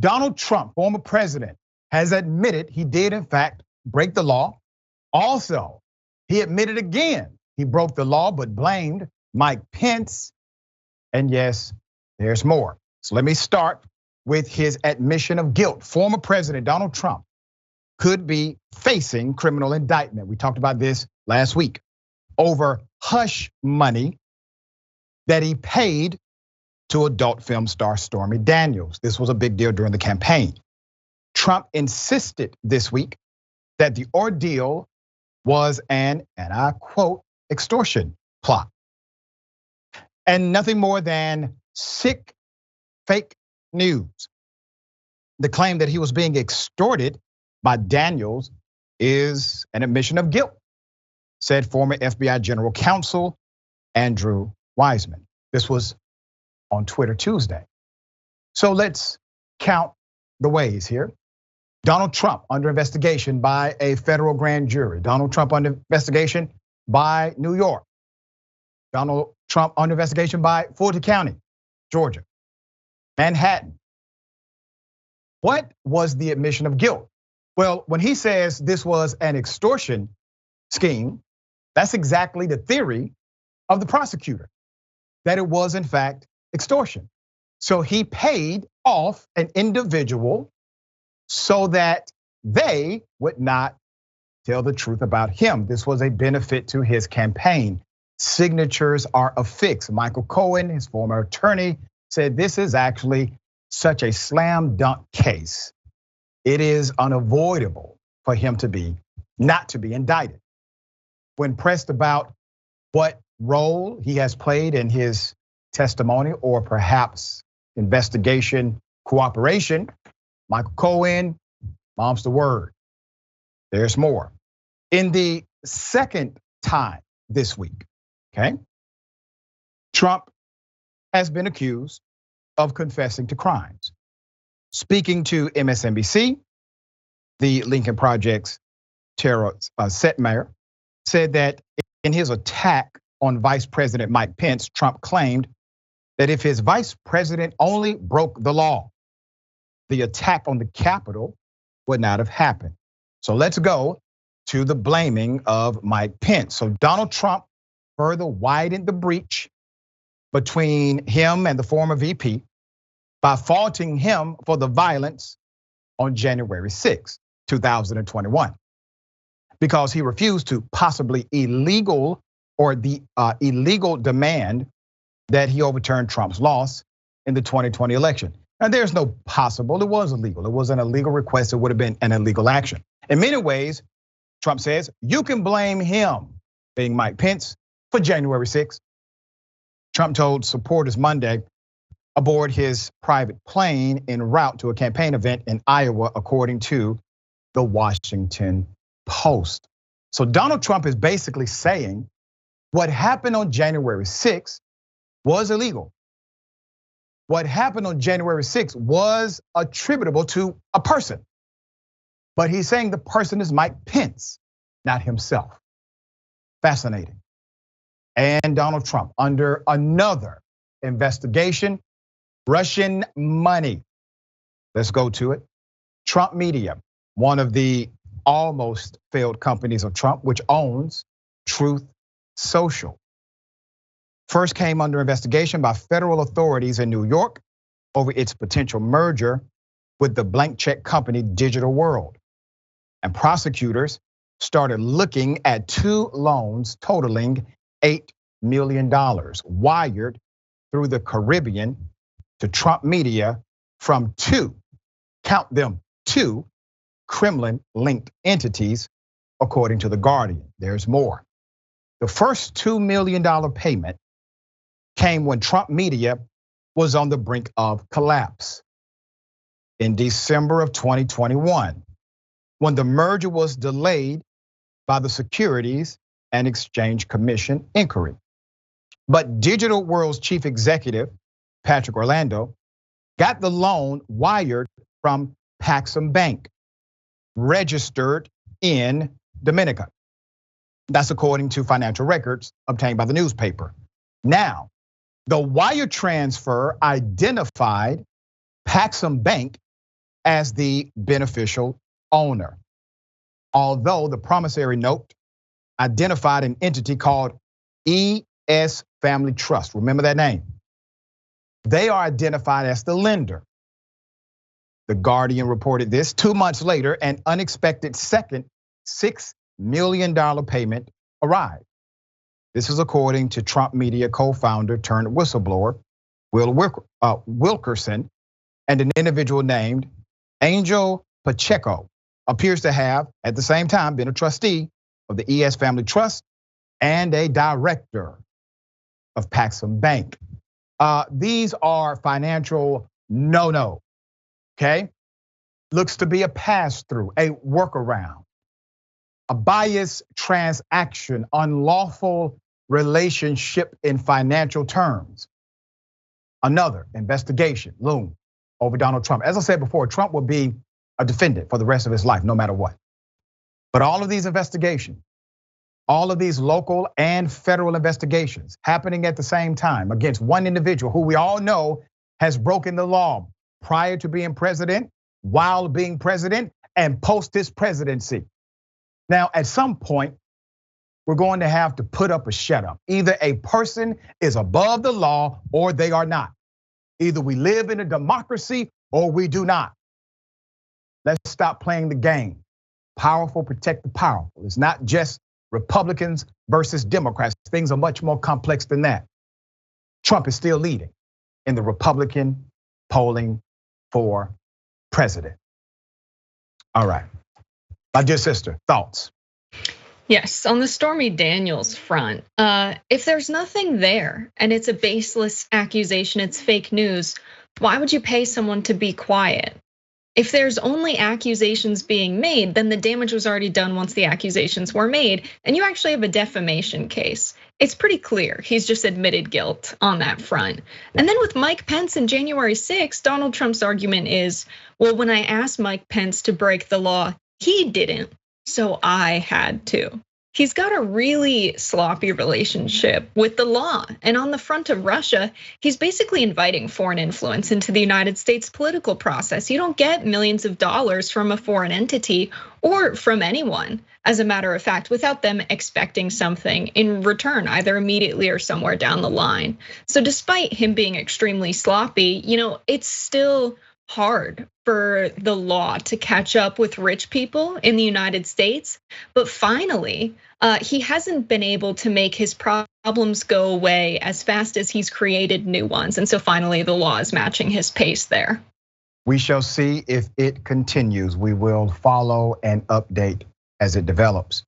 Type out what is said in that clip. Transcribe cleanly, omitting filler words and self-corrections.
Donald Trump, former president, has admitted he did in fact break the law. Also, he admitted again he broke the law but blamed Mike Pence. And yes, there's more. So let me start with his admission of guilt. Former President Donald Trump could be facing criminal indictment. We talked about this last week over hush money that he paid to adult film star Stormy Daniels. This was a big deal during the campaign. Trump insisted this week that the ordeal was an, and I quote, extortion plot. And nothing more than sick, fake news. The claim that he was being extorted by Daniels is an admission of guilt, said former FBI General Counsel Andrew Wiseman. This was on Twitter Tuesday. So let's count the ways here. Donald Trump under investigation by a federal grand jury. Donald Trump under investigation by New York. Donald Trump under investigation by Fulton County, Georgia. Manhattan. What was the admission of guilt? Well, when he says this was an extortion scheme, that's exactly the theory of the prosecutor, that it was in fact extortion. So he paid off an individual so that they would not tell the truth about him. This was a benefit to his campaign. Signatures are affixed. Michael Cohen, his former attorney, said this is actually such a slam dunk case. It is unavoidable for him to not to be indicted. When pressed about what role he has played in his testimony or perhaps investigation cooperation, Michael Cohen moms the word. There's more. In the second time this week, okay, Trump has been accused of confessing to crimes. Speaking to MSNBC, the Lincoln Project's Tara Setmeyer said that in his attack on Vice President Mike Pence, Trump claimed that if his vice president only broke the law, the attack on the Capitol would not have happened. So let's go to the blaming of Mike Pence. So Donald Trump further widened the breach between him and the former VP by faulting him for the violence on January 6, 2021, because he refused to possibly illegal demand that he overturned Trump's loss in the 2020 election. And there's no possible, it was illegal. It was an illegal request, it would have been an illegal action. In many ways, Trump says, you can blame him, being Mike Pence, for January 6th. Trump told supporters Monday aboard his private plane en route to a campaign event in Iowa, according to the Washington Post. So Donald Trump is basically saying what happened on January 6th was illegal. What happened on January 6th was attributable to a person. But he's saying the person is Mike Pence, not himself. Fascinating. And Donald Trump under another investigation, Russian money. Let's go to it. Trump Media, one of the almost failed companies of Trump, which owns Truth Social, first came under investigation by federal authorities in New York over its potential merger with the blank check company Digital World. And prosecutors started looking at 2 loans totaling $8 million wired through the Caribbean to Trump Media from 2, count them, 2 Kremlin-linked entities, according to The Guardian. There's more. The first $2 million payment came when Trump Media was on the brink of collapse in December of 2021, when the merger was delayed by the Securities and Exchange Commission inquiry. But Digital World's chief executive, Patrick Orlando, got the loan wired from Paxum Bank, registered in Dominica. That's according to financial records obtained by the newspaper. Now, the wire transfer identified Paxum Bank as the beneficial owner. Although the promissory note identified an entity called ES Family Trust. Remember that name? They are identified as the lender. The Guardian reported this 2 months later, an unexpected second $6 million payment arrived. This is according to Trump Media co-founder turned whistleblower, Will Wilkerson, and an individual named Angel Pacheco appears to have, at the same time, been a trustee of the ES Family Trust and a director of Paxum Bank. These are financial no-no, okay? Looks to be a pass-through, a workaround, a biased transaction, unlawful relationship in financial terms. Another investigation loomed over Donald Trump. As I said before, Trump will be a defendant for the rest of his life, no matter what. But all of these investigations, all of these local and federal investigations happening at the same time against one individual who we all know has broken the law prior to being president, while being president, and post his presidency. Now, at some point, we're going to have to put up or shut up. Either a person is above the law or they are not. Either we live in a democracy or we do not. Let's stop playing the game. Powerful protect the powerful. It's not just Republicans versus Democrats. Things are much more complex than that. Trump is still leading in the Republican polling for president. All right, my dear sister, thoughts? Yes, on the Stormy Daniels front, if there's nothing there and it's a baseless accusation, it's fake news, why would you pay someone to be quiet? If there's only accusations being made, then the damage was already done once the accusations were made, and you actually have a defamation case. It's pretty clear, he's just admitted guilt on that front. And then with Mike Pence and January 6th, Donald Trump's argument is, well, when I asked Mike Pence to break the law, he didn't, so I had to. He's got a really sloppy relationship with the law. And on the front of Russia, he's basically inviting foreign influence into the United States political process. You don't get millions of dollars from a foreign entity or from anyone, as a matter of fact, without them expecting something in return, either immediately or somewhere down the line. So despite him being extremely sloppy, it's still hard for the law to catch up with rich people in the United States. But finally, he hasn't been able to make his problems go away as fast as he's created new ones. And so finally, the law is matching his pace there. We shall see if it continues. We will follow and update as it develops.